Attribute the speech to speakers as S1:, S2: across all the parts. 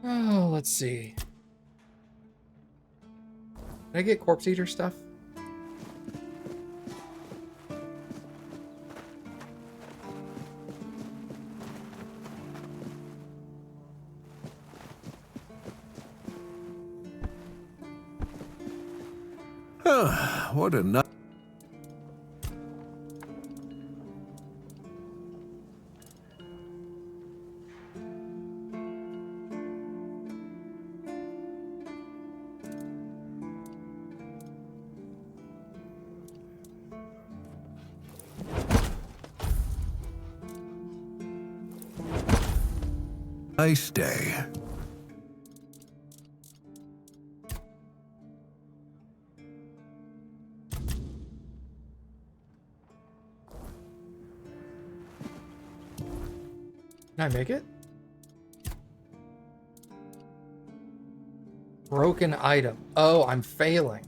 S1: Oh, let's see. Can I get corpse eater stuff?
S2: What a night. Nice day.
S1: Can I make it? Broken item. Oh, I'm failing.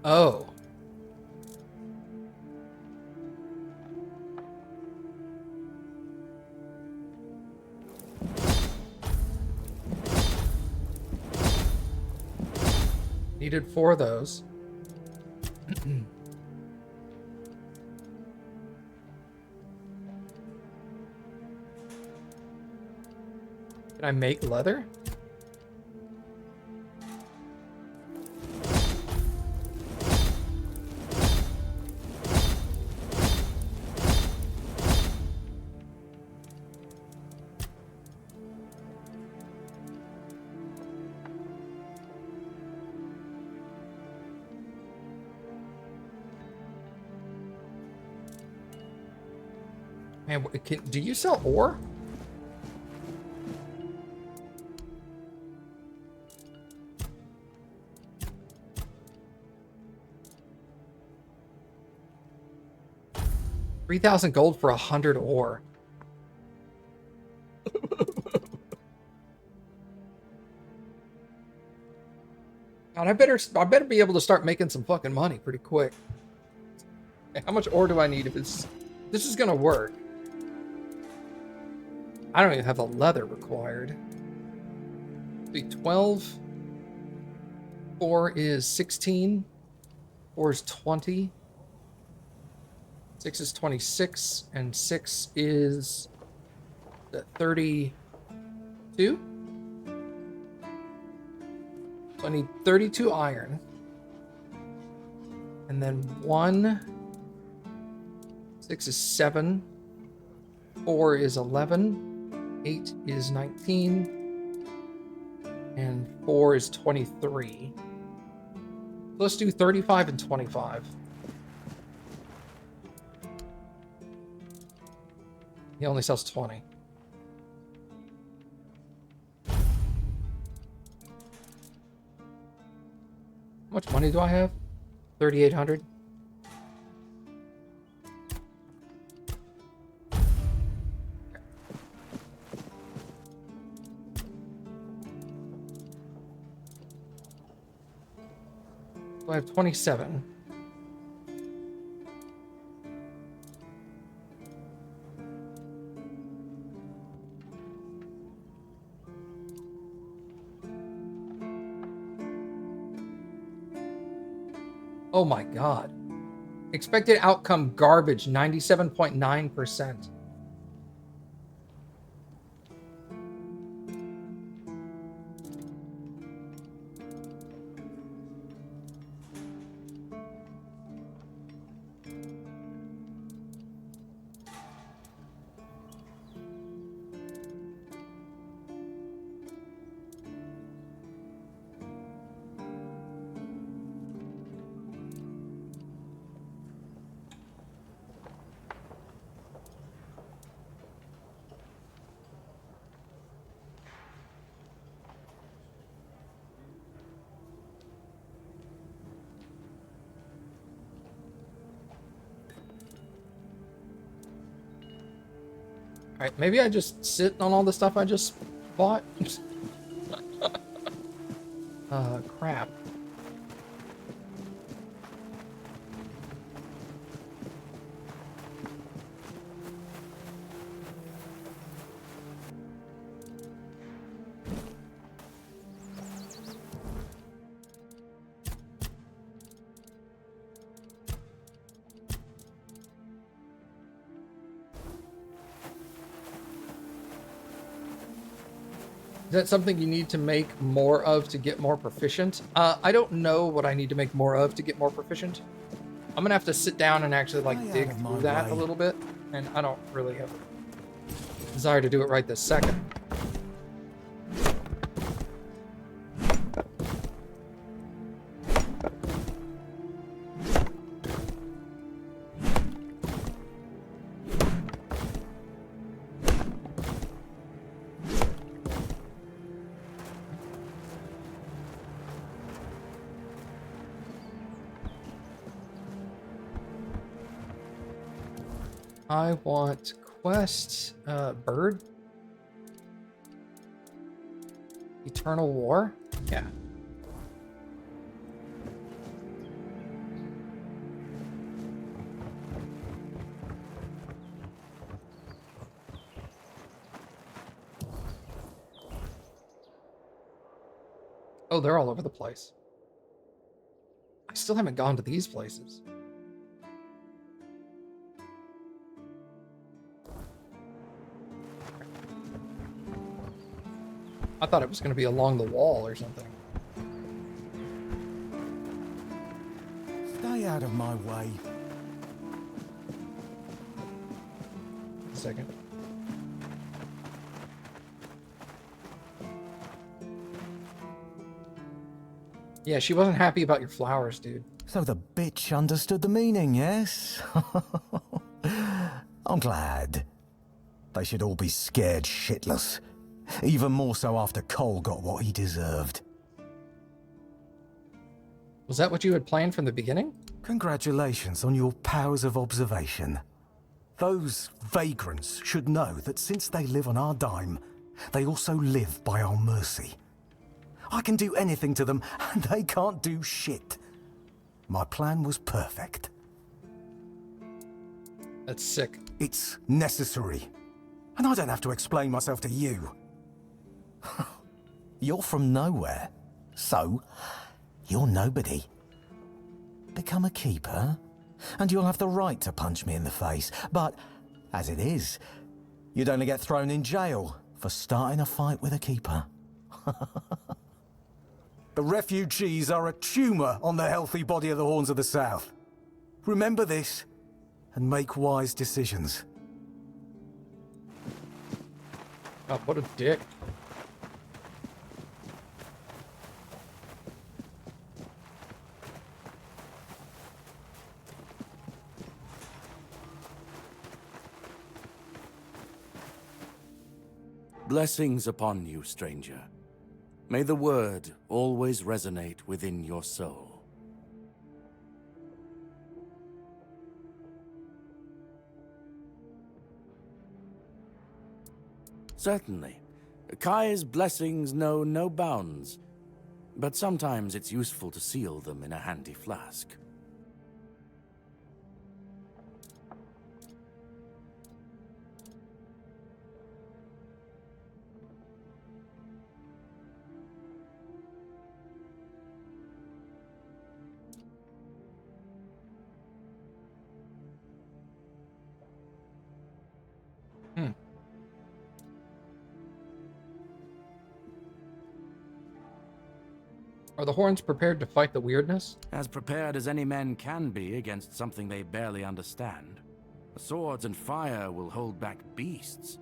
S1: Oh. Needed 4 of those. Can I make leather? Man, do you sell ore? $3,000 gold for 100 ore. God, I better be able to start making some fucking money pretty quick. How much ore do I need if this is gonna work? I don't even have the leather required. The 12. 4 is 16. 4 is 20. 6 is 26. And 6 is 32. So I need 32 iron. And then 1. 6 is 7. 4 is 11. 8 is 19. And 4 is 23. Let's do 35 and 25. He only sells 20. How much money do I have? 3,800. So I have 27. Oh my god. Expected outcome garbage, 97.9%. Alright, maybe I just sit on all the stuff I just bought. Crap. Is that something you need to make more of to get more proficient? I don't know what I need to make more of to get more proficient. I'm gonna have to sit down and actually like dig through that a little bit, and I don't really have a desire to do it right this second. I want quest, bird. Eternal War? Yeah. Oh, they're all over the place. I still haven't gone to these places. I thought it was going to be along the wall or something.
S3: Stay out of my way.
S1: A second. Yeah, she wasn't happy about your flowers, dude.
S3: So the bitch understood the meaning, yes? I'm glad. They should all be scared shitless. Even more so after Cole got what he deserved.
S1: Was that what you had planned from the beginning?
S3: Congratulations on your powers of observation. Those vagrants should know that since they live on our dime, they also live by our mercy. I can do anything to them, and they can't do shit. My plan was perfect.
S1: That's sick.
S3: It's necessary. And I don't have to explain myself to you. You're from nowhere, so you're nobody. Become a keeper, and you'll have the right to punch me in the face. But, as it is, you'd only get thrown in jail for starting a fight with a keeper. The refugees are a tumour on the healthy body of the Horns of the South. Remember this, and make wise decisions.
S1: Oh, what a dick.
S4: Blessings upon you, stranger. May the word always resonate within your soul. Certainly. Kai's blessings know no bounds, but sometimes it's useful to seal them in a handy flask.
S1: Are the Horns prepared to fight the weirdness?
S4: As prepared as any men can be against something they barely understand. Swords and fire will hold back beasts,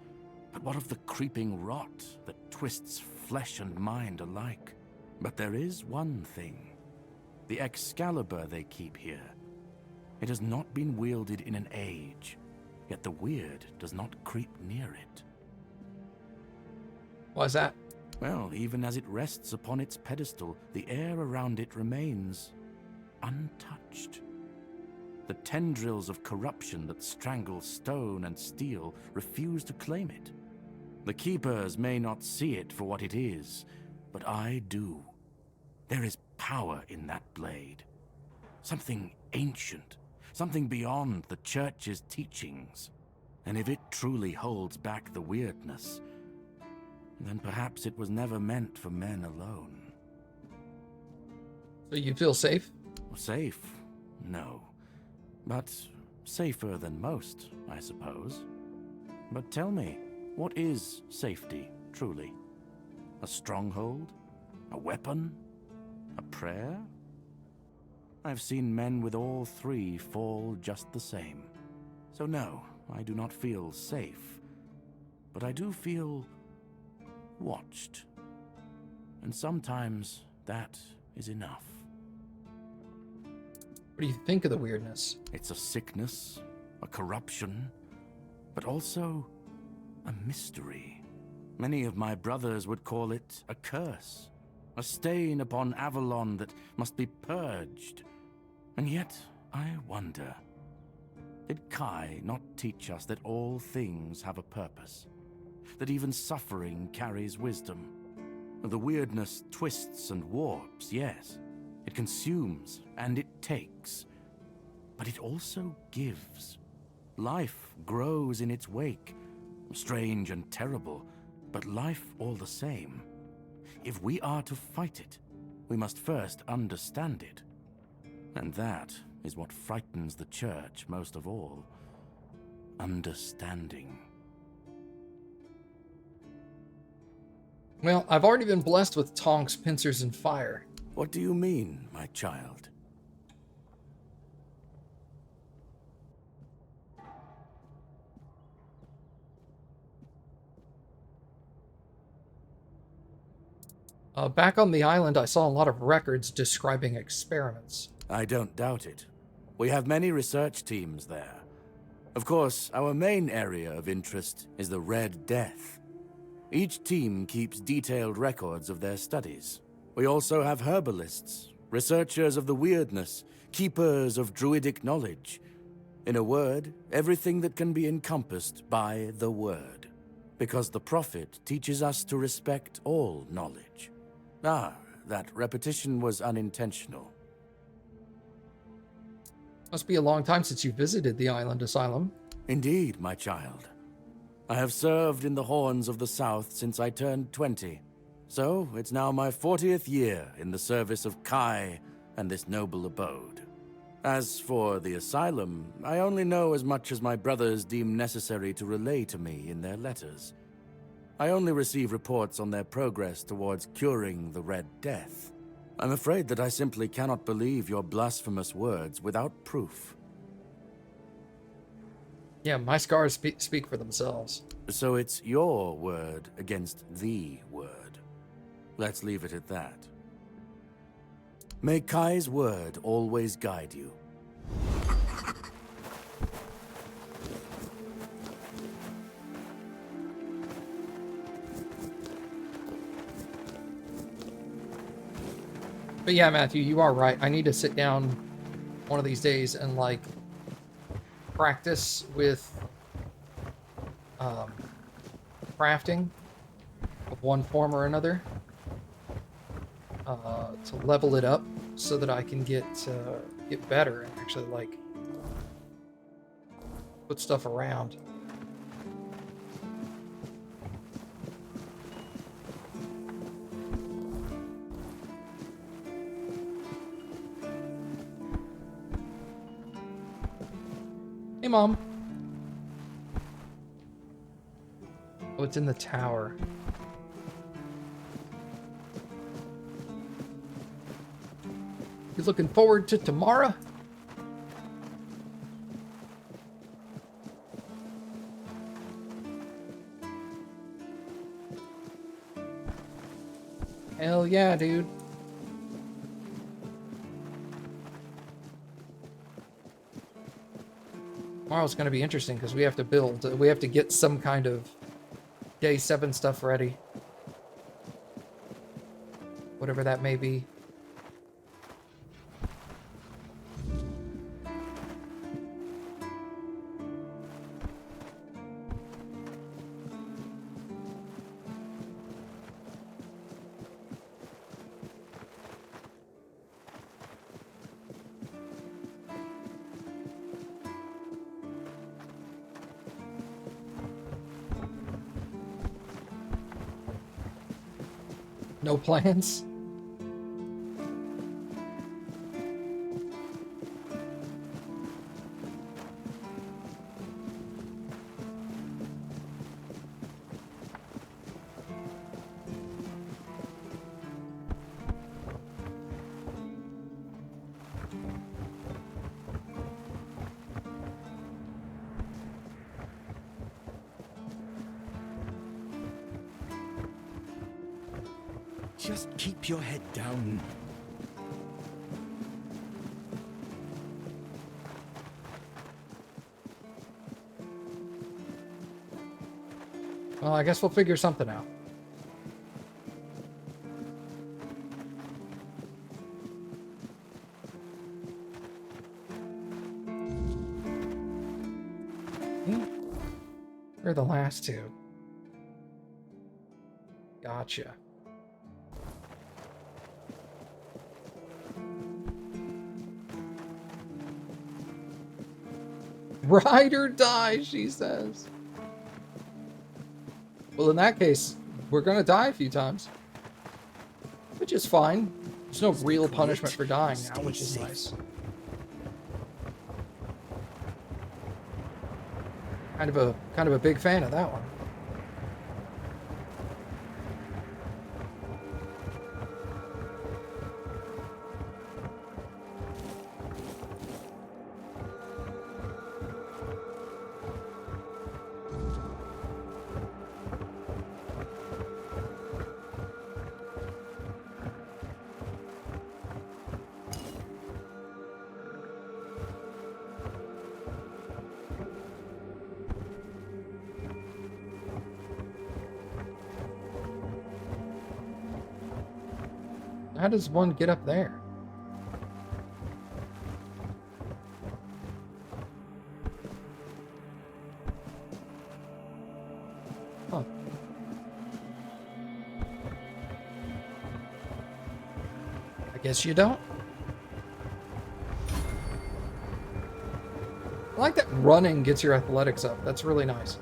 S4: but what of the creeping rot that twists flesh and mind alike? But there is one thing. The Excalibur they keep here. It has not been wielded in an age, yet the weird does not creep near it.
S1: Why's that?
S4: Well, even as it rests upon its pedestal, the air around it remains untouched. The tendrils of corruption that strangle stone and steel refuse to claim it. The Keepers may not see it for what it is, but I do. There is power in that blade. Something ancient, something beyond the Church's teachings. And if it truly holds back the weirdness, then perhaps it was never meant for men alone.
S1: So you feel safe?
S4: Safe? No. But safer than most, I suppose. But tell me, what is safety, truly? A stronghold? A weapon? A prayer? I've seen men with all three fall just the same. So no, I do not feel safe. But I do feel watched. And sometimes that is enough.
S1: What do you think of the weirdness?
S4: It's a sickness, a corruption, but also a mystery. Many of my brothers would call it a curse, a stain upon Avalon that must be purged. And yet, I wonder, did Kai not teach us that all things have a purpose? That even suffering carries wisdom? The weirdness twists and warps, yes. It consumes and it takes. But it also gives. Life grows in its wake. Strange and terrible, but life all the same. If we are to fight it, we must first understand it. And that is what frightens the Church most of all. Understanding.
S1: Well, I've already been blessed with tonks, pincers, and fire.
S4: What do you mean, my child?
S1: Back on the island, I saw a lot of records describing experiments.
S4: I don't doubt it. We have many research teams there. Of course, our main area of interest is the Red Death. Each team keeps detailed records of their studies. We also have herbalists, researchers of the weirdness, keepers of druidic knowledge. In a word, everything that can be encompassed by the word. Because the Prophet teaches us to respect all knowledge. Ah, that repetition was unintentional.
S1: Must be a long time since you visited the island asylum.
S4: Indeed, my child. I have served in the Horns of the South since I turned 20. So, it's now my 40th year in the service of Kai and this noble abode. As for the asylum, I only know as much as my brothers deem necessary to relay to me in their letters. I only receive reports on their progress towards curing the Red Death. I'm afraid that I simply cannot believe your blasphemous words without proof.
S1: Yeah, my scars speak for themselves.
S4: So it's your word against the word. Let's leave it at that. May Kai's word always guide you.
S1: But yeah, Matthew, you are right. I need to sit down one of these days and, like, practice with crafting of one form or another to level it up so that I can get better and actually, like, put stuff around. Hey, Mom. Oh, it's in the tower. You looking forward to tomorrow? Hell yeah, dude. Tomorrow's going to be interesting because we have to build. We have to get some kind of day 7 stuff ready. Whatever that may be. No plans?
S5: Just keep your head down.
S1: Well, I guess we'll figure something out. We're the last two. Gotcha. Ride or die, she says. Well, in that case, we're gonna die a few times. Which is fine. There's no real punishment for dying now, which is nice. Kind of a big fan of that one. How does one get up there? Huh. I guess you don't. I like that running gets your athletics up. That's really nice.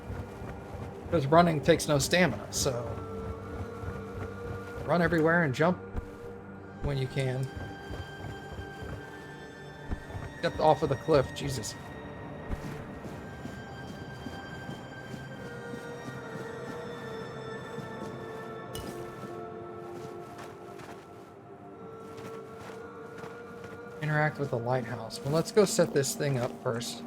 S1: Because running takes no stamina, so run everywhere and jump when you can. Stepped off of the cliff, Jesus. Interact with the lighthouse. Well, let's go set this thing up first.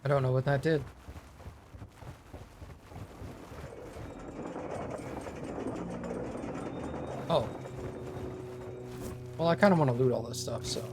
S1: I don't know what that did. Oh. Well, I kind of want to loot all this stuff, so.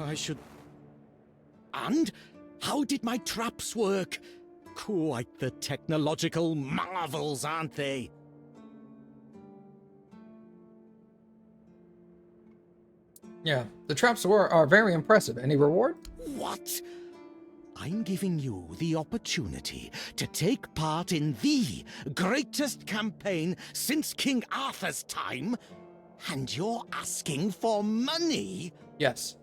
S5: I should... And? How did my traps work? Quite the technological marvels, aren't they?
S1: Yeah, the traps are very impressive. Any reward?
S5: What? I'm giving you the opportunity to take part in the greatest campaign since King Arthur's time, and you're asking for money?
S1: Yes.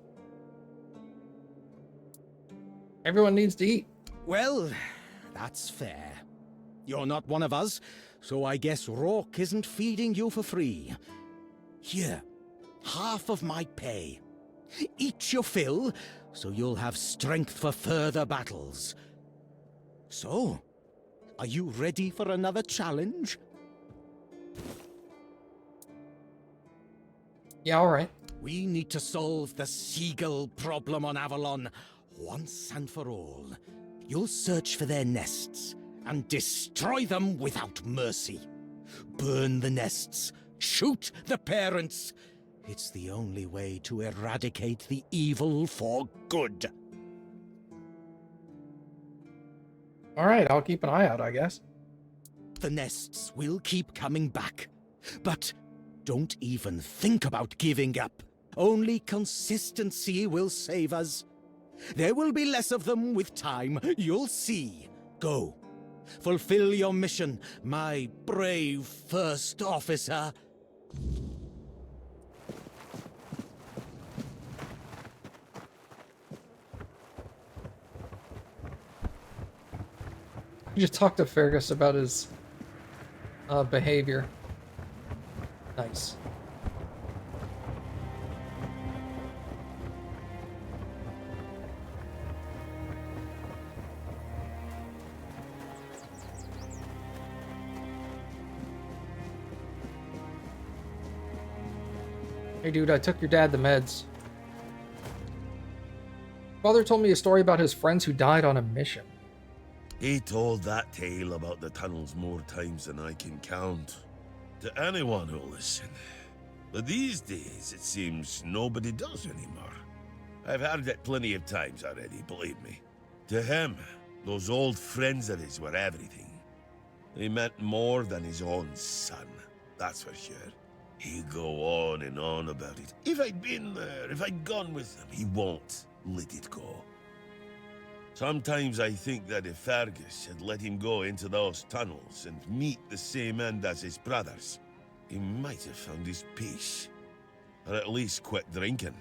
S1: Everyone needs to eat.
S5: Well, that's fair. You're not one of us, so I guess Rourke isn't feeding you for free. Here, half of my pay. Eat your fill, so you'll have strength for further battles. So, are you ready for another challenge?
S1: Yeah, all right.
S5: We need to solve the seagull problem on Avalon once and for all. You'll search for their nests and destroy them without mercy. Burn the nests, shoot the parents. It's the only way to eradicate the evil for good.
S1: All right, I'll keep an eye out, I guess.
S5: The nests will keep coming back, but don't even think about giving up. Only consistency will save us. There will be less of them with time, you'll see. Go. Fulfill your mission, my brave first officer.
S1: You just talked to Fergus about his behavior. Nice. Hey dude, I took your dad the meds. Father told me a story about his friends who died on a mission.
S6: He told that tale about the tunnels more times than I can count. To anyone who'll listen. But these days, it seems nobody does anymore. I've heard it plenty of times already, believe me. To him, those old friends of his were everything. They meant more than his own son, that's for sure. He'd go on and on about it. If I'd been there, if I'd gone with him, he won't let it go. Sometimes I think that if Fergus had let him go into those tunnels and meet the same end as his brothers, he might have found his peace. Or at least quit drinking.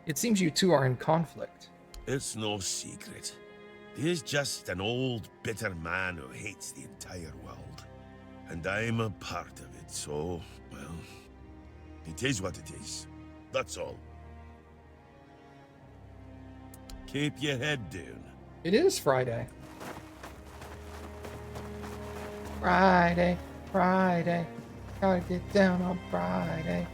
S1: It seems you two are in conflict.
S6: It's no secret. He is just an old, bitter man who hates the entire world. And I'm a part of it, so, well, it is what it is. That's all. Keep your head down.
S1: It is Friday. Friday, Friday. Gotta get down on Friday.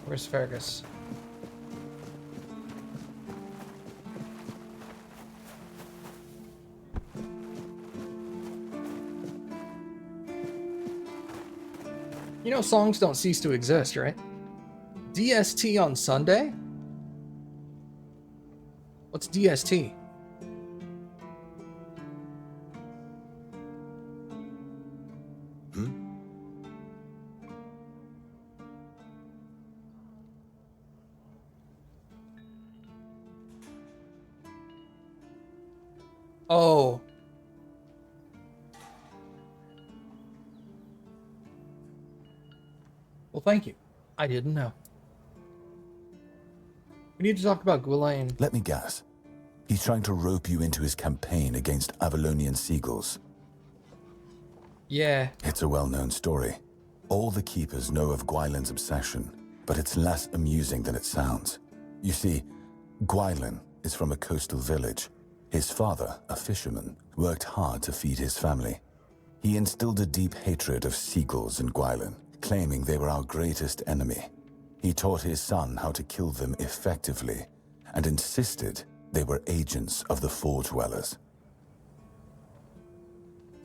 S1: Where's Fergus? You know, songs don't cease to exist, right? DST on Sunday? What's DST? Oh. Well, thank you. I didn't know. We need to talk about Ghislaine.
S7: Let me guess. He's trying to rope you into his campaign against Avalonian seagulls.
S1: Yeah.
S7: It's a well-known story. All the keepers know of Gwylyn's obsession, but it's less amusing than it sounds. You see, Gwylyn is from a coastal village. His father, a fisherman, worked hard to feed his family. He instilled a deep hatred of seagulls in Gwylyn, claiming they were our greatest enemy. He taught his son how to kill them effectively, and insisted they were agents of the Four Dwellers.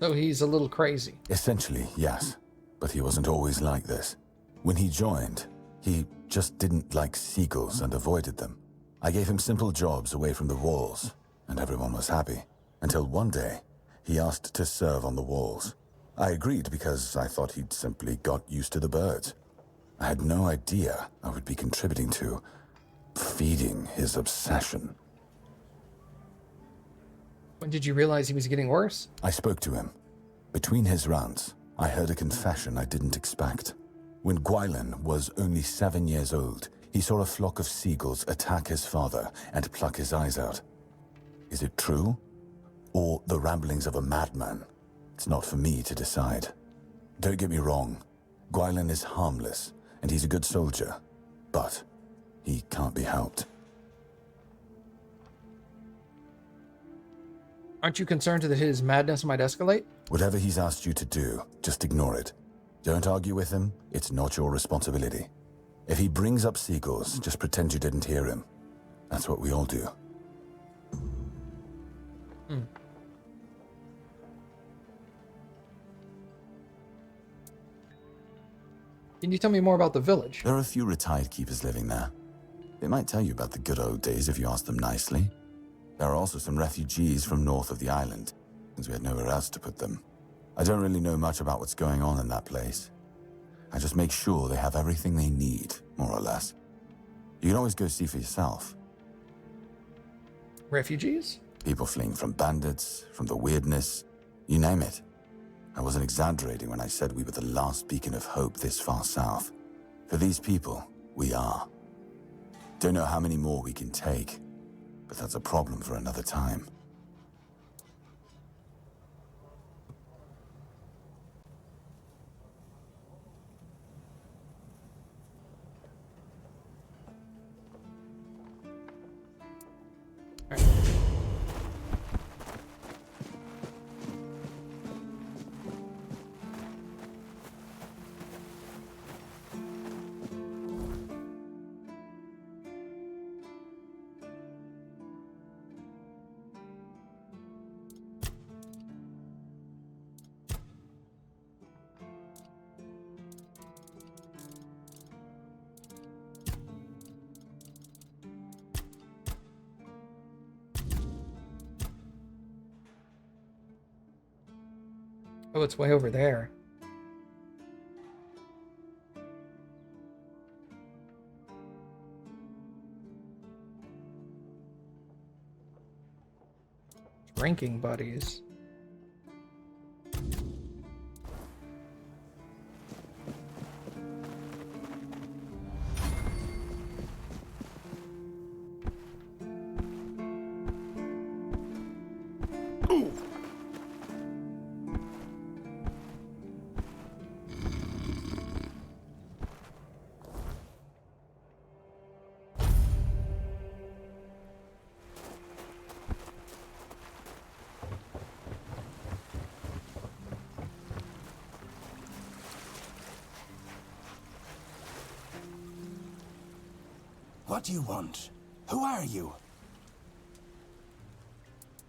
S1: So he's a little crazy.
S7: Essentially, yes. But he wasn't always like this. When he joined, he just didn't like seagulls and avoided them. I gave him simple jobs away from the walls, and everyone was happy. Until one day, he asked to serve on the walls. I agreed because I thought he'd simply got used to the birds. I had no idea I would be contributing to feeding his obsession.
S1: When did you realize he was getting worse?
S7: I spoke to him. Between his rants, I heard a confession I didn't expect. When Gwylyn was only 7 years old, he saw a flock of seagulls attack his father and pluck his eyes out. Is it true? Or the ramblings of a madman? It's not for me to decide. Don't get me wrong. Gwylyn is harmless, and he's a good soldier. But he can't be helped.
S1: Aren't you concerned that his madness might escalate?
S7: Whatever he's asked you to do, just ignore it. Don't argue with him. It's not your responsibility. If he brings up seagulls, just pretend you didn't hear him. That's what we all do.
S1: Can you tell me more about the village?
S7: There are a few retired keepers living there. They might tell you about the good old days if you ask them nicely. There are also some refugees from north of the island, since we had nowhere else to put them. I don't really know much about what's going on in that place. I just make sure they have everything they need, more or less. You can always go see for yourself.
S1: Refugees?
S7: People fleeing from bandits, from the weirdness, you name it. I wasn't exaggerating when I said we were the last beacon of hope this far south. For these people, we are. Don't know how many more we can take, but that's a problem for another time.
S1: Oh, it's way over there. Drinking buddies.
S8: What do you want? Who are you?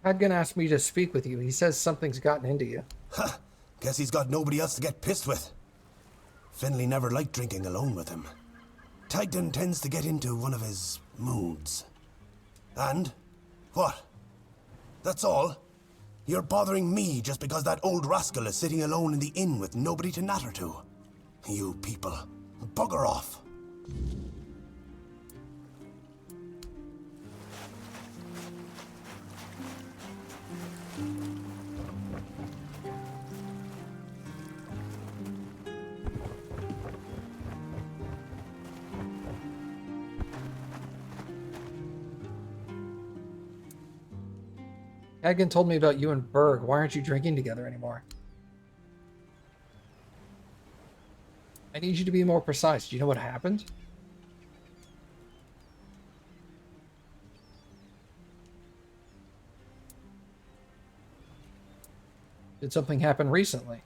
S1: Hadgan asked me to speak with you. He says something's gotten into you.
S8: Huh. Guess he's got nobody else to get pissed with. Finley never liked drinking alone with him. Tagden tends to get into one of his moods. And? What? That's all? You're bothering me just because that old rascal is sitting alone in the inn with nobody to natter to. You people, bugger off.
S1: Hadgan told me about you and Berg. Why aren't you drinking together anymore? I need you to be more precise. Do you know what happened? Did something happen recently?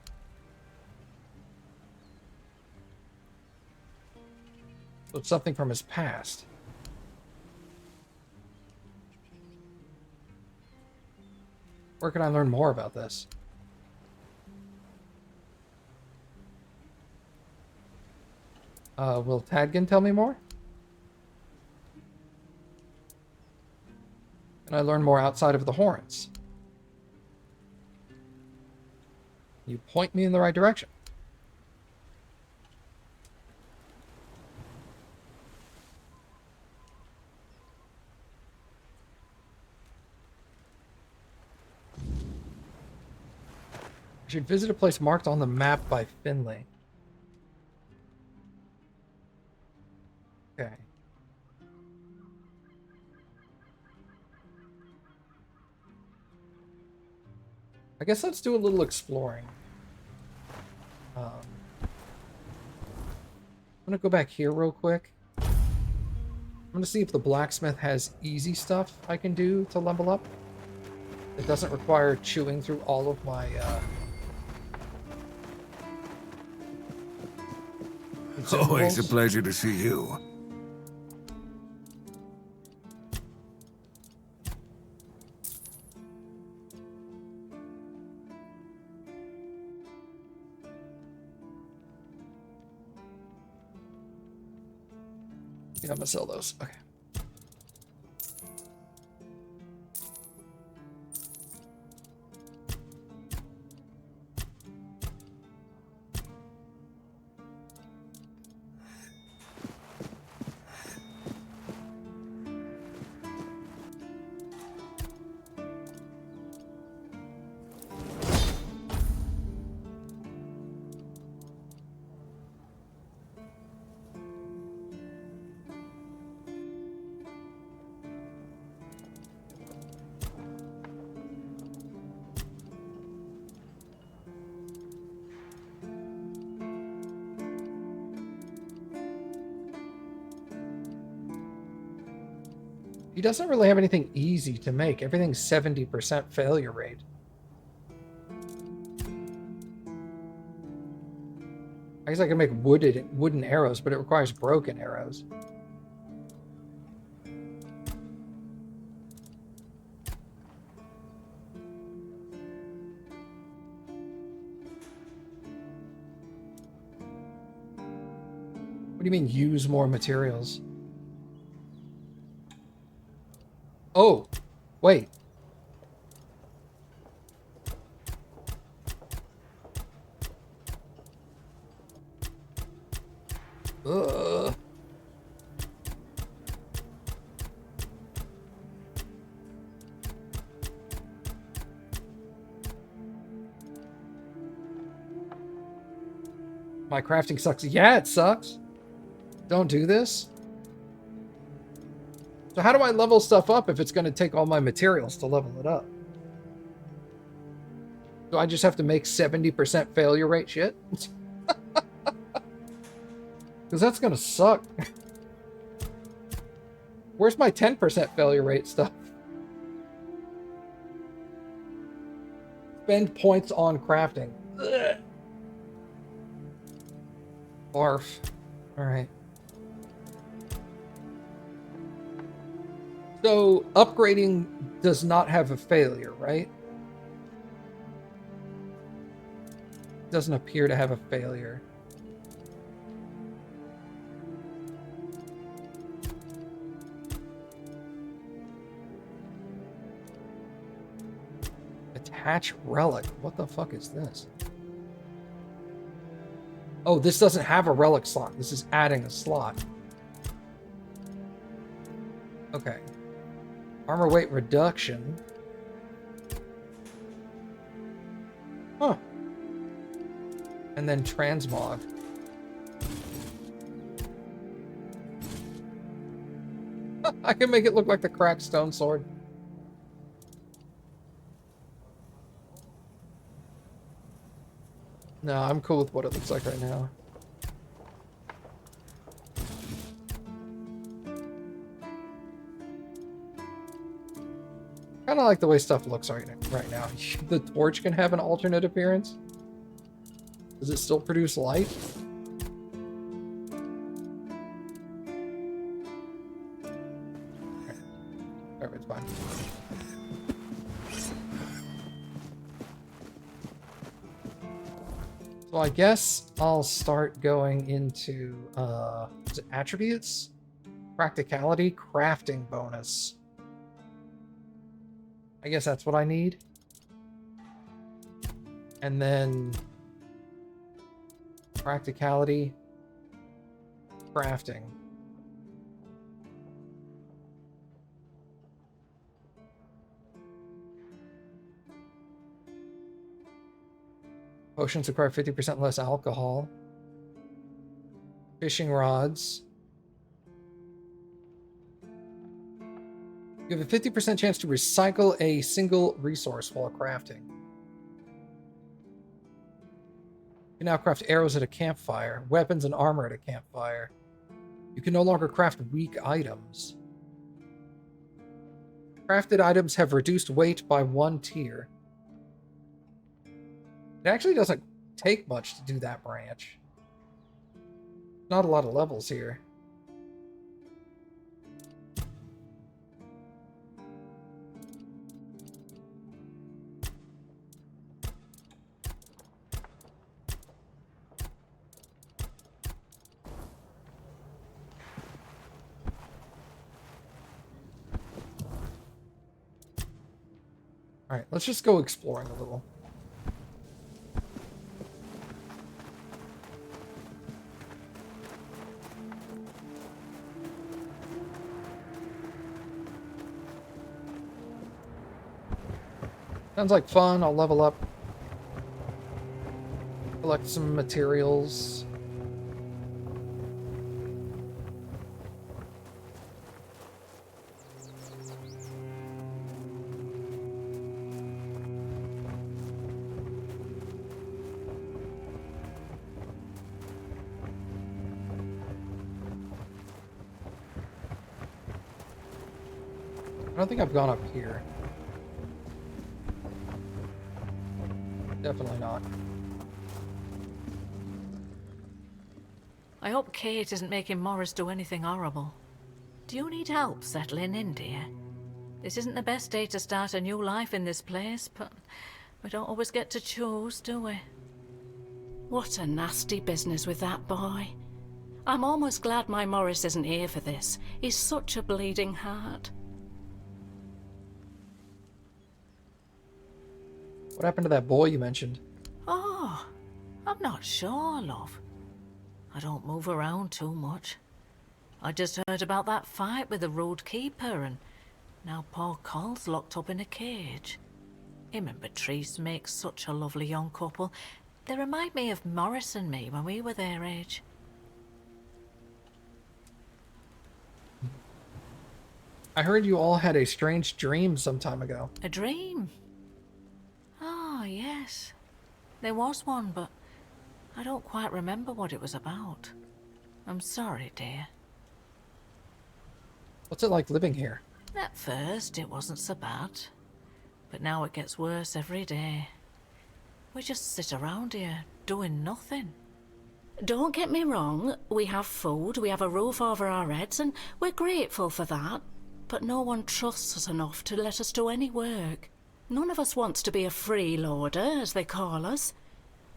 S1: So it's something from his past. Where can I learn more about this? Will Tadgan tell me more? Can I learn more outside of the horns? You point me in the right direction. I should visit a place marked on the map by Finley. Okay. I guess let's do a little exploring. I'm gonna go back here real quick. I'm gonna see if the blacksmith has easy stuff I can do to level up. It doesn't require chewing through all of my
S2: Always a
S1: consumables.
S2: pleasure to see you.
S1: Yeah, I'm gonna sell those. Okay. He doesn't really have anything easy to make. Everything's 70% failure rate. I guess I can make wooden arrows, but it requires broken arrows. What do you mean, use more materials? Oh, wait. Ugh. My crafting sucks. Yeah, it sucks. Don't do this. So how do I level stuff up if it's going to take all my materials to level it up? Do I just have to make 70% failure rate shit? Because that's going to suck. Where's my 10% failure rate stuff? Spend points on crafting. Ugh. Barf. Alright. So, upgrading does not have a failure, right? Doesn't appear to have a failure. Attach relic. What the fuck is this? Oh, this doesn't have a relic slot. This is adding a slot. Okay. Armor weight reduction. Huh. And then transmog. I can make it look like the cracked stone sword. No, I'm cool with what it looks like right now. Kind of like the way stuff looks right now. The torch can have an alternate appearance. Does it still produce light? Okay. It's fine. So I guess I'll start going into, is it attributes? Practicality, crafting bonus. I guess that's what I need. And then practicality, crafting. Potions require 50% less alcohol. Fishing rods. You have a 50% chance to recycle a single resource while crafting. You can now craft arrows at a campfire, weapons and armor at a campfire. You can no longer craft weak items. Crafted items have reduced weight by 1 tier. It actually doesn't take much to do that branch. Not a lot of levels here. Alright, let's just go exploring a little. Sounds like fun. I'll level up. Collect some materials. I don't think I've gone up here. Definitely not.
S9: I hope Kate isn't making Morris do anything horrible. Do you need help settling in, dear? This isn't the best day to start a new life in this place, but we don't always get to choose, do we? What a nasty business with that boy. I'm almost glad my Morris isn't here for this. He's such a bleeding heart.
S1: What happened to that boy you mentioned?
S9: Oh, I'm not sure, love. I don't move around too much. I just heard about that fight with the road keeper, and now poor Cole's locked up in a cage. Him and Patrice make such a lovely young couple. They remind me of Morris and me when we were their age.
S1: I heard you all had a strange dream some time ago.
S9: A dream? Oh, yes. There was one, but I don't quite remember what it was about. I'm sorry, dear.
S1: What's it like living here?
S9: At first, it wasn't so bad. But now it gets worse every day. We just sit around here, doing nothing. Don't get me wrong, we have food, we have a roof over our heads, and we're grateful for that. But no one trusts us enough to let us do any work. None of us wants to be a freeloader, as they call us.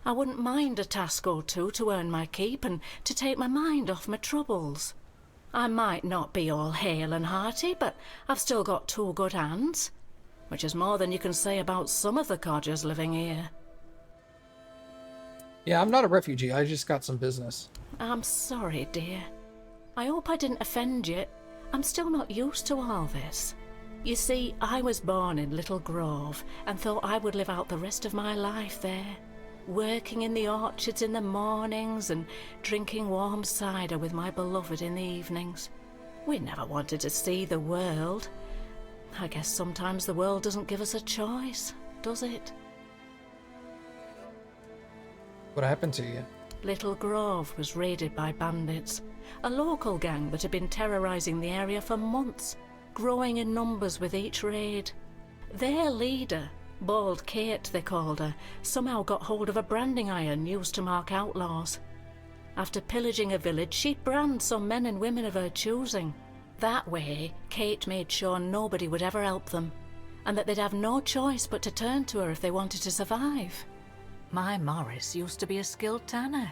S9: I wouldn't mind a task or two to earn my keep and to take my mind off my troubles. I might not be all hale and hearty, but I've still got 2 good hands, which is more than you can say about some of the codgers living here.
S1: Yeah, I'm not a refugee. I just got some business.
S9: I'm sorry, dear. I hope I didn't offend you. I'm still not used to all this. You see, I was born in Little Grove and thought I would live out the rest of my life there, working in the orchards in the mornings and drinking warm cider with my beloved in the evenings. We never wanted to see the world. I guess sometimes the world doesn't give us a choice, does it?
S1: What happened to you?
S9: Little Grove was raided by bandits, a local gang that had been terrorizing the area for months, growing in numbers with each raid. Their leader, Bald Kate they called her, somehow got hold of a branding iron used to mark outlaws. After pillaging a village, she'd brand some men and women of her choosing. That way, Kate made sure nobody would ever help them, and that they'd have no choice but to turn to her if they wanted to survive. My Morris used to be a skilled tanner.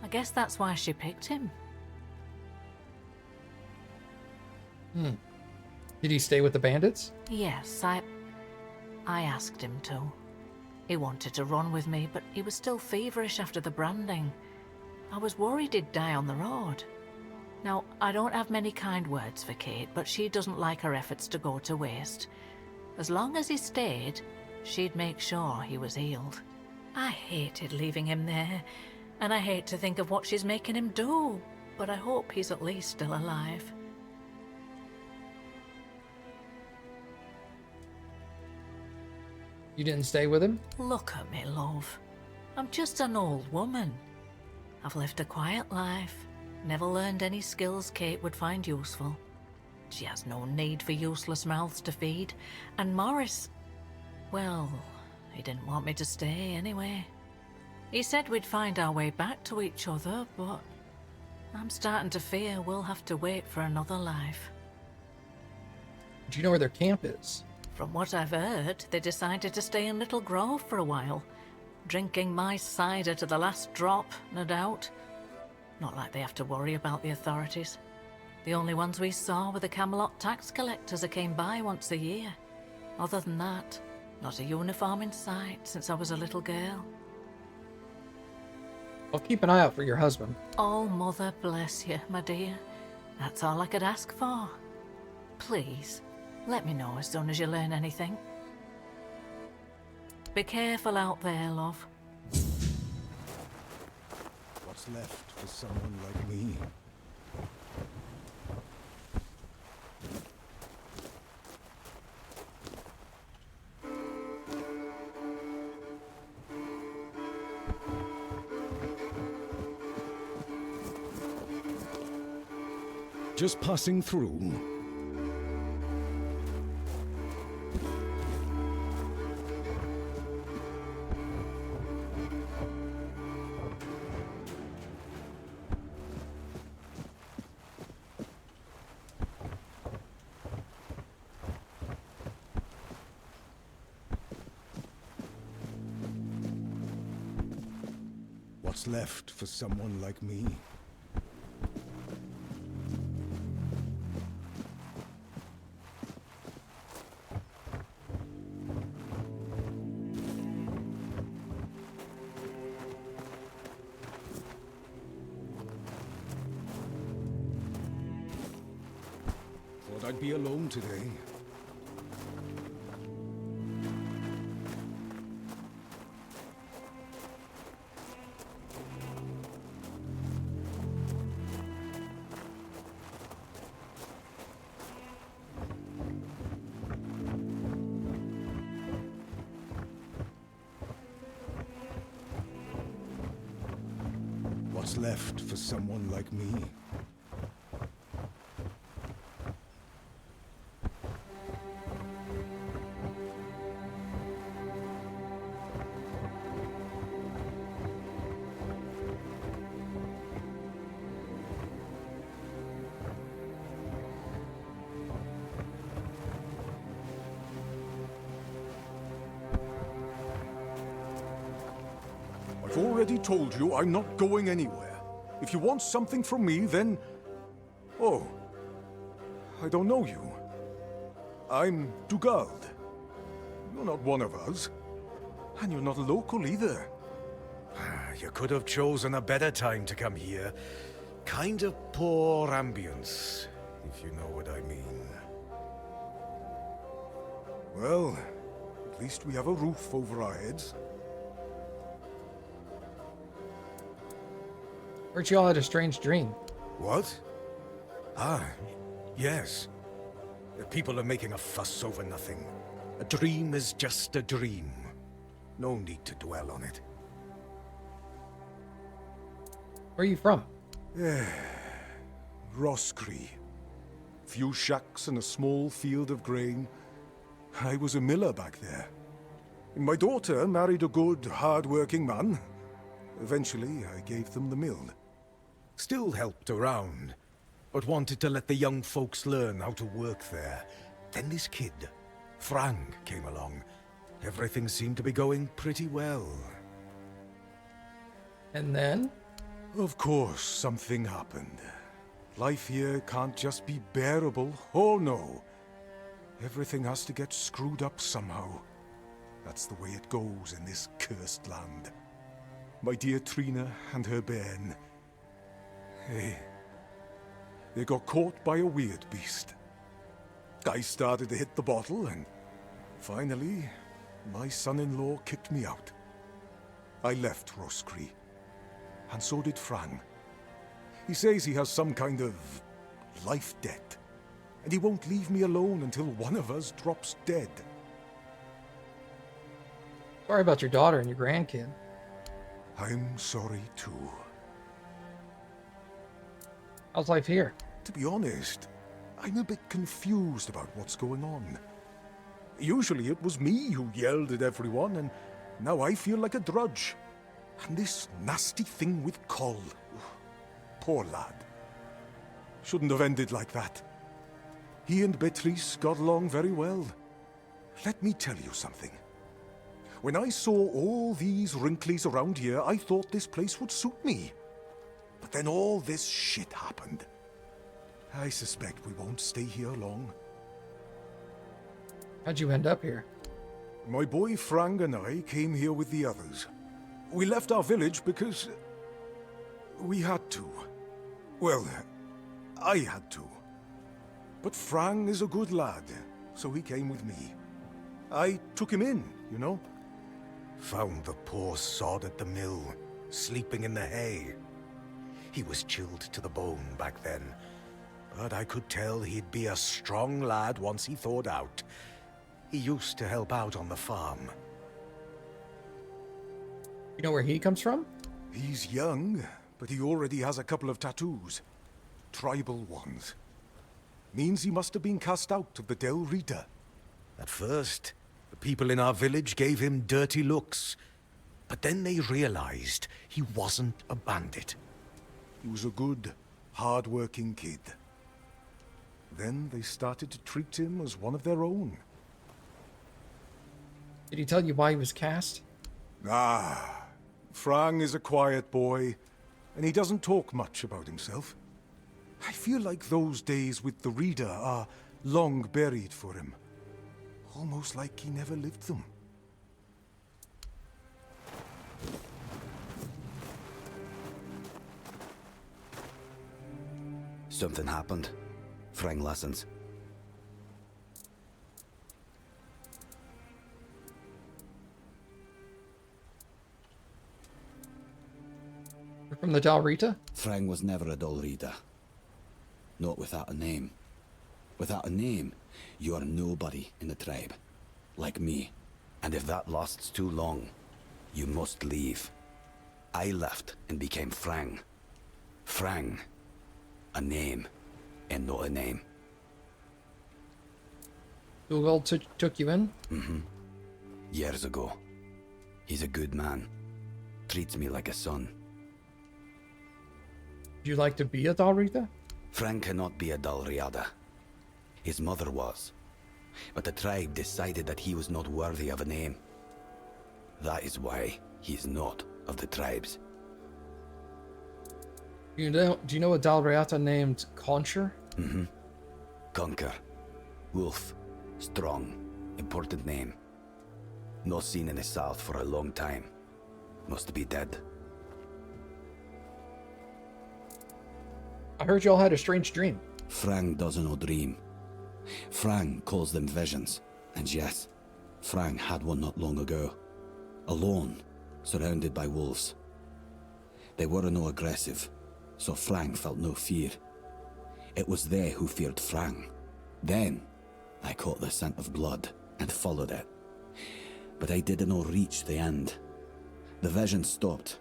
S9: I guess that's why she picked him.
S1: Did he stay with the bandits?
S9: Yes, I asked him to. He wanted to run with me, but he was still feverish after the branding. I was worried he'd die on the road. Now, I don't have many kind words for Kate, but she doesn't like her efforts to go to waste. As long as he stayed, she'd make sure he was healed. I hated leaving him there, and I hate to think of what she's making him do, but I hope he's at least still alive.
S1: You didn't stay with him?
S9: Look at me, love. I'm just an old woman. I've lived a quiet life, never learned any skills Kate would find useful. She has no need for useless mouths to feed, and Morris, well, he didn't want me to stay anyway. He said we'd find our way back to each other, but I'm starting to fear we'll have to wait for another life.
S1: Do you know where their camp is?
S9: From what I've heard, they decided to stay in Little Grove for a while, drinking my cider to the last drop, no doubt. Not like they have to worry about the authorities. The only ones we saw were the Camelot tax collectors that came by once a year. Other than that, not a uniform in sight since I was a little girl.
S1: I'll keep an eye out for your husband.
S9: Oh, Mother bless you, my dear. That's all I could ask for. Please, let me know as soon as you learn anything. Be careful out there, love.
S5: What's left for someone like me? Just passing through. What's left for someone like me? Thought I'd be alone today.
S10: what's left for someone like me. I've already told you I'm not going anywhere. If you want something from me, then... Oh, I don't know you. I'm Dugald. You're not one of us. And you're not local either.
S3: You could have chosen a better time to come here. Kind of poor ambience, if you know what I mean.
S10: Well, at least we have a roof over our heads.
S1: Heard you all had a strange dream.
S3: What? Ah, yes. The people are making a fuss over nothing. A dream is just a dream. No need to dwell on it.
S1: Where are you from?
S10: Roscree. Few shacks and a small field of grain. I was a miller back there. My daughter married a good, hard-working man. Eventually, I gave them the mill.
S3: Still helped around, but wanted to let the young folks learn how to work there. Then this kid, Frank, came along. Everything seemed to be going pretty well.
S1: And then?
S10: Of course, something happened. Life here can't just be bearable. Oh no. Everything has to get screwed up somehow. That's the way it goes in this cursed land. My dear Trina and her bairn. They got caught by a weird beast. I started to hit the bottle, and finally, my son-in-law kicked me out. I left Roscree, and so did Fran. He says he has some kind of life debt, and he won't leave me alone until one of us drops dead.
S1: Sorry about your daughter and your grandkid.
S10: I'm sorry too.
S1: How's life here?
S10: To be honest, I'm a bit confused about what's going on. Usually it was me who yelled at everyone, and now I feel like a drudge. And this nasty thing with Coll. Poor lad. Shouldn't have ended like that. He and Beatrice got along very well. Let me tell you something. When I saw all these wrinklies around here, I thought this place would suit me. But then all this shit happened. I suspect we won't stay here long.
S1: How'd you end up here?
S10: My boy Frank and I came here with the others. We left our village because... we had to. Well, I had to. But Frank is a good lad, so he came with me. I took him in, you know?
S3: Found the poor sod at the mill, sleeping in the hay. He was chilled to the bone back then, but I could tell he'd be a strong lad once he thawed out. He used to help out on the farm.
S1: You know where he comes from?
S10: He's young, but he already has a couple of tattoos. Tribal ones. Means he must have been cast out of the Del Rita.
S3: At first, the people in our village gave him dirty looks, but then they realized he wasn't a bandit.
S10: He was a good, hard-working kid. Then they started to treat him as one of their own.
S1: Did he tell you why he was cast?
S10: Ah, Frank is a quiet boy, and he doesn't talk much about himself. I feel like those days with the Reader are long buried for him. Almost like he never lived them.
S11: Something happened. Frank listens.
S1: You're from the Del Rita?
S11: Frank was never a dull reader. Not without a name. Without a name, you are nobody in the tribe. Like me. And if that lasts too long, you must leave. I left and became Frank. Frang. A name, and not a name.
S1: Dougal took you in?
S11: Years ago. He's a good man. Treats me like a son.
S1: Would you like to be a Dalrita?
S11: Frang cannot be a Dalriada. His mother was. But the tribe decided that he was not worthy of a name. That is why he is not of the tribes.
S1: Do you know a Dalriata named Concher?
S11: Conquer. Wolf. Strong. Important name. Not seen in the south for a long time. Must be dead.
S1: I heard y'all had a strange dream.
S11: Frang doesn't know dream. Frang calls them visions. And yes, Frang had one not long ago. Alone, surrounded by wolves. They were no aggressive, so Frang felt no fear. It was they who feared Frang. Then, I caught the scent of blood and followed it. But I did not reach the end. The vision stopped.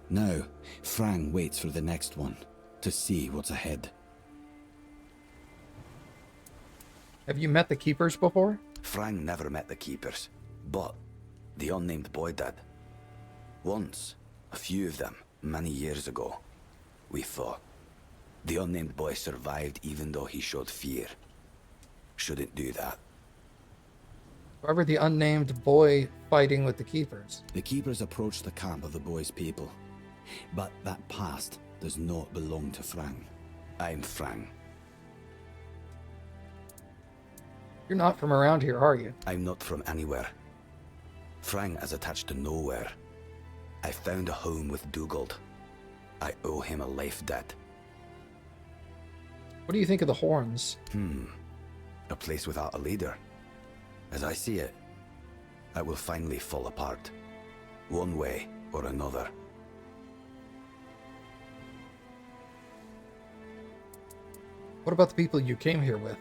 S11: Now, Frang waits for the next one, to see what's ahead.
S1: Have you met the Keepers before?
S11: Frang never met the Keepers, but the unnamed boy did. Once, a few of them, many years ago, we fought. The unnamed boy survived even though he showed fear. Shouldn't do that.
S1: Whoever the unnamed boy fighting with the Keepers.
S11: The Keepers approached the camp of the boy's people, but that past does not belong to Frang. I'm Frang.
S1: You're not from around here, are you?
S11: I'm not from anywhere. Frang is attached to nowhere. I found a home with Dougal. I owe him a life debt.
S1: What do you think of the Horns?
S11: A place without a leader. As I see it, it will finally fall apart. One way or another.
S1: What about the people you came here with?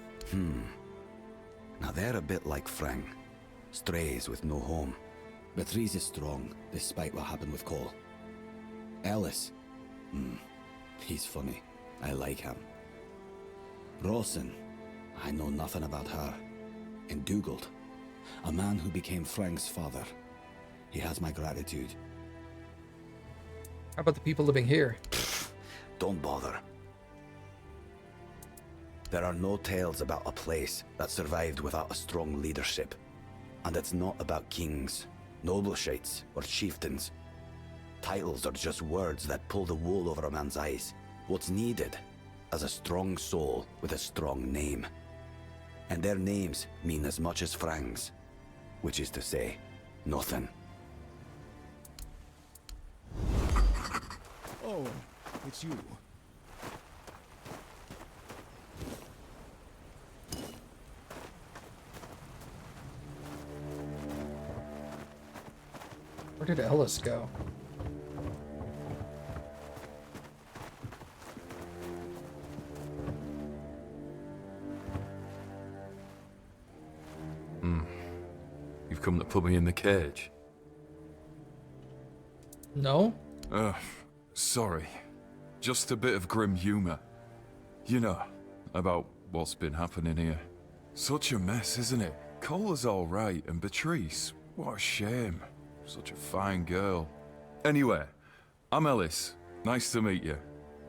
S11: Now they're a bit like Frang. Strays with no home. But Reese is strong, despite what happened with Cole. Ellis. He's funny. I like him. Rawson. I know nothing about her. And Dougal. A man who became Frang's father. He has my gratitude.
S1: How about the people living here?
S11: Don't bother. There are no tales about a place that survived without a strong leadership. And it's not about kings, nobleshites, or chieftains. Titles are just words that pull the wool over a man's eyes. What's needed is a strong soul with a strong name. And their names mean as much as Frang's, which is to say, nothing.
S10: Oh, it's you.
S1: Where did Ellis go?
S12: You've come to put me in the cage?
S1: No?
S12: Sorry. Just a bit of grim humor. You know, about what's been happening here. Such a mess, isn't it? Cola's alright, and Beatrice, what a shame. Such a fine girl. Anyway, I'm Ellis. Nice to meet you.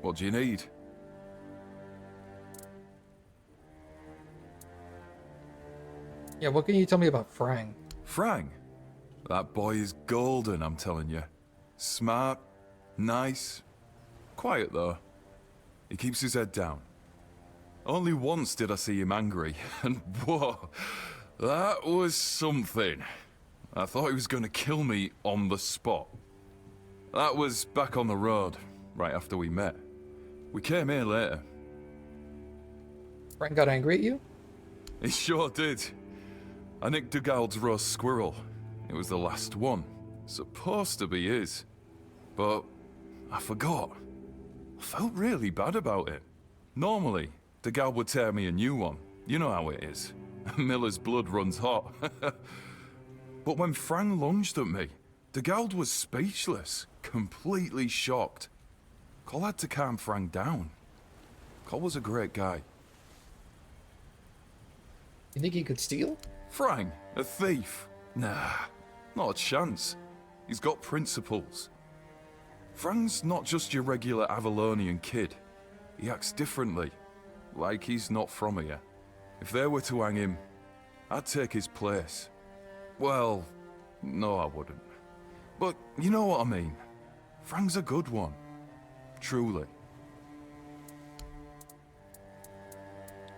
S12: What do you need?
S1: Yeah, what can you tell me about Frang?
S12: Frang? That boy is golden, I'm telling you. Smart, nice, quiet though. He keeps his head down. Only once did I see him angry, and whoa, that was something. I thought he was going to kill me on the spot. That was back on the road, right after we met. We came here later.
S1: Frang got angry at you?
S12: He sure did. I nicked Dugald's roast squirrel. It was the last one. Supposed to be his. But I forgot. I felt really bad about it. Normally, Dugald would tear me a new one. You know how it is. Miller's blood runs hot. But when Frang lunged at me, Dugald was speechless, completely shocked. Cole had to calm Frank down. Cole was a great guy.
S1: You think he could steal?
S12: Frank, a thief? Nah, not a chance. He's got principles. Frank's not just your regular Avalonian kid. He acts differently, like he's not from here. If they were to hang him, I'd take his place. Well, no I wouldn't. But you know what I mean. Frank's a good one. Truly.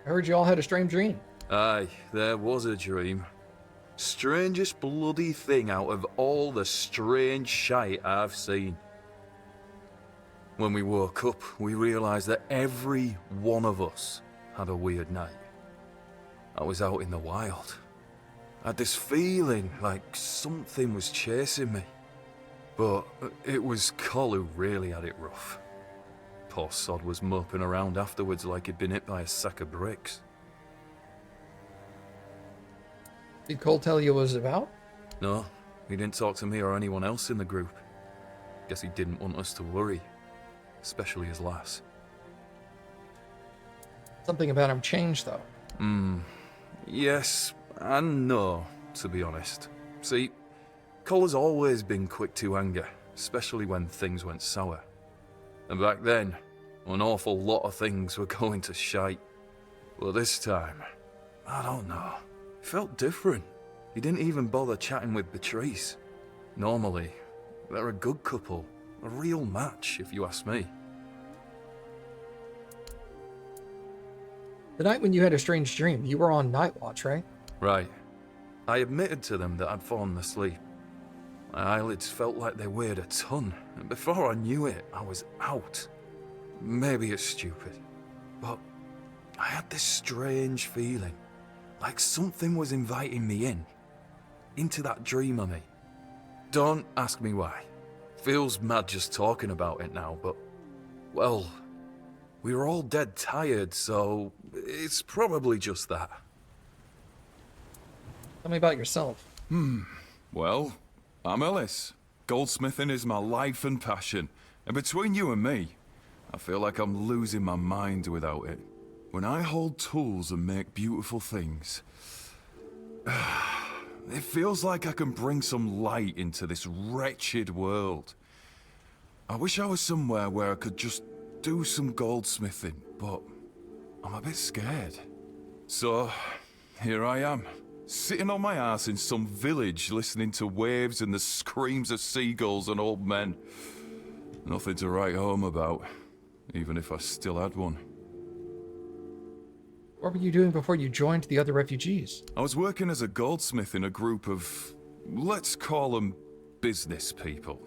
S1: I heard you all had a strange dream.
S13: Aye, there was a dream. Strangest bloody thing out of all the strange shite I've seen. When we woke up, we realised that every one of us had a weird night. I was out in the wild. I had this feeling like something was chasing me. But it was Cole who really had it rough. Poor sod was moping around afterwards like he'd been hit by a sack of bricks.
S1: Did Cole tell you what it was about?
S13: No, he didn't talk to me or anyone else in the group. Guess he didn't want us to worry. Especially his lass.
S1: Something about him changed, though.
S13: Yes and no, to be honest. See, Cole has always been quick to anger, especially when things went sour. And back then, an awful lot of things were going to shite. But this time, I don't know. It felt different. He didn't even bother chatting with Beatrice. Normally, they're a good couple. A real match, if you ask me.
S1: The night when you had a strange dream, you were on night watch, right?
S13: Right. I admitted to them that I'd fallen asleep. My eyelids felt like they weighed a ton, and before I knew it, I was out. Maybe it's stupid, but I had this strange feeling, like something was inviting me into that dream of me. Don't ask me why. Feels mad just talking about it now, but, well, we were all dead tired, so it's probably just that.
S1: Tell me about yourself.
S12: Well, I'm Ellis. Goldsmithing is my life and passion. And between you and me, I feel like I'm losing my mind without it. When I hold tools and make beautiful things, it feels like I can bring some light into this wretched world. I wish I was somewhere where I could just do some goldsmithing, but I'm a bit scared. So, here I am, sitting on my ass in some village listening to waves and the screams of seagulls and old men. Nothing to write home about, even if I still had one.
S1: What were you doing before you joined the other refugees?
S12: I was working as a goldsmith in a group of, let's call them business people.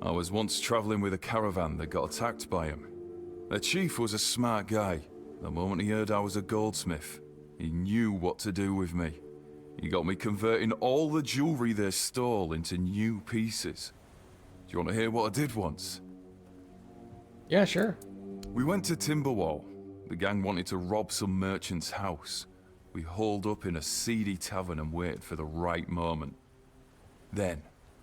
S12: I was once traveling with a caravan that got attacked by him. Their chief was a smart guy. The moment he heard I was a goldsmith, he knew what to do with me. He got me converting all the jewelry they stole into new pieces. Do you want to hear what I did once?
S1: Yeah, sure.
S12: We went to Timberwall. The gang wanted to rob some merchant's house. We holed up in a seedy tavern and waited for the right moment. Then,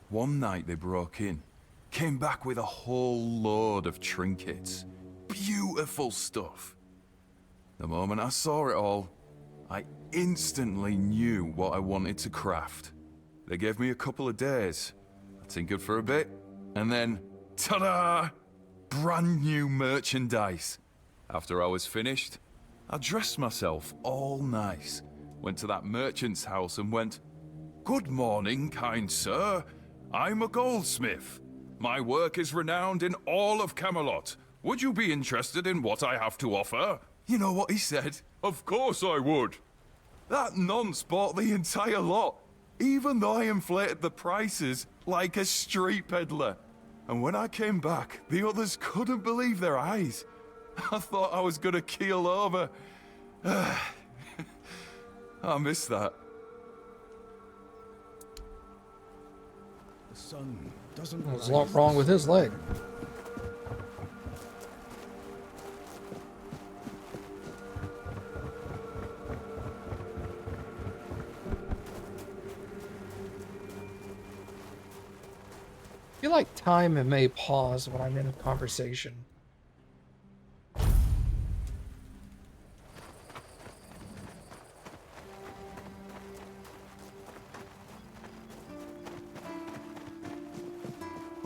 S12: one night they broke in. Came back with a whole load of trinkets. Beautiful stuff. The moment I saw it all, I instantly knew what I wanted to craft. They gave me a couple of days. I tinkered for a bit, and then, ta-da! Brand new merchandise. After I was finished, I dressed myself all nice, went to that merchant's house and went, "Good morning, kind sir. I'm a goldsmith. My work is renowned in all of Camelot. Would you be interested in what I have to offer?" You know what he said? Of course I would. That nonce bought the entire lot, even though I inflated the prices like a street peddler. And when I came back, the others couldn't believe their eyes. I thought I was gonna keel over. I miss that.
S5: The sun doesn't
S1: There's a lot wrong with his leg. I feel like time may pause when I'm in a conversation.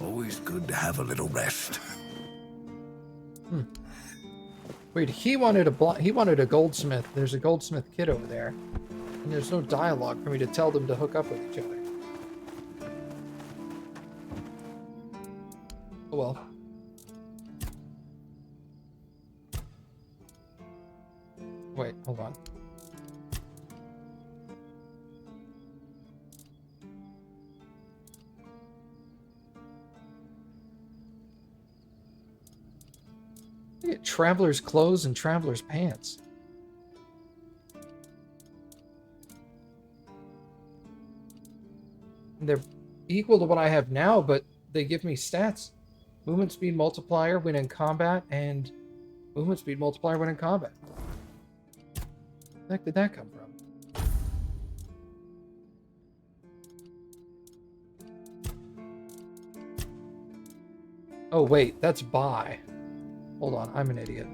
S2: Always good to have a little rest.
S1: Wait, he wanted a goldsmith. There's a goldsmith kid over there. And there's no dialogue for me to tell them to hook up with each other. Oh well. Wait, hold on. I get traveler's clothes and traveler's pants. And they're equal to what I have now, but they give me stats. Movement speed multiplier when in combat, and movement speed multiplier when in combat. Where the heck did that come from? Oh wait, that's buy. Hold on, I'm an idiot.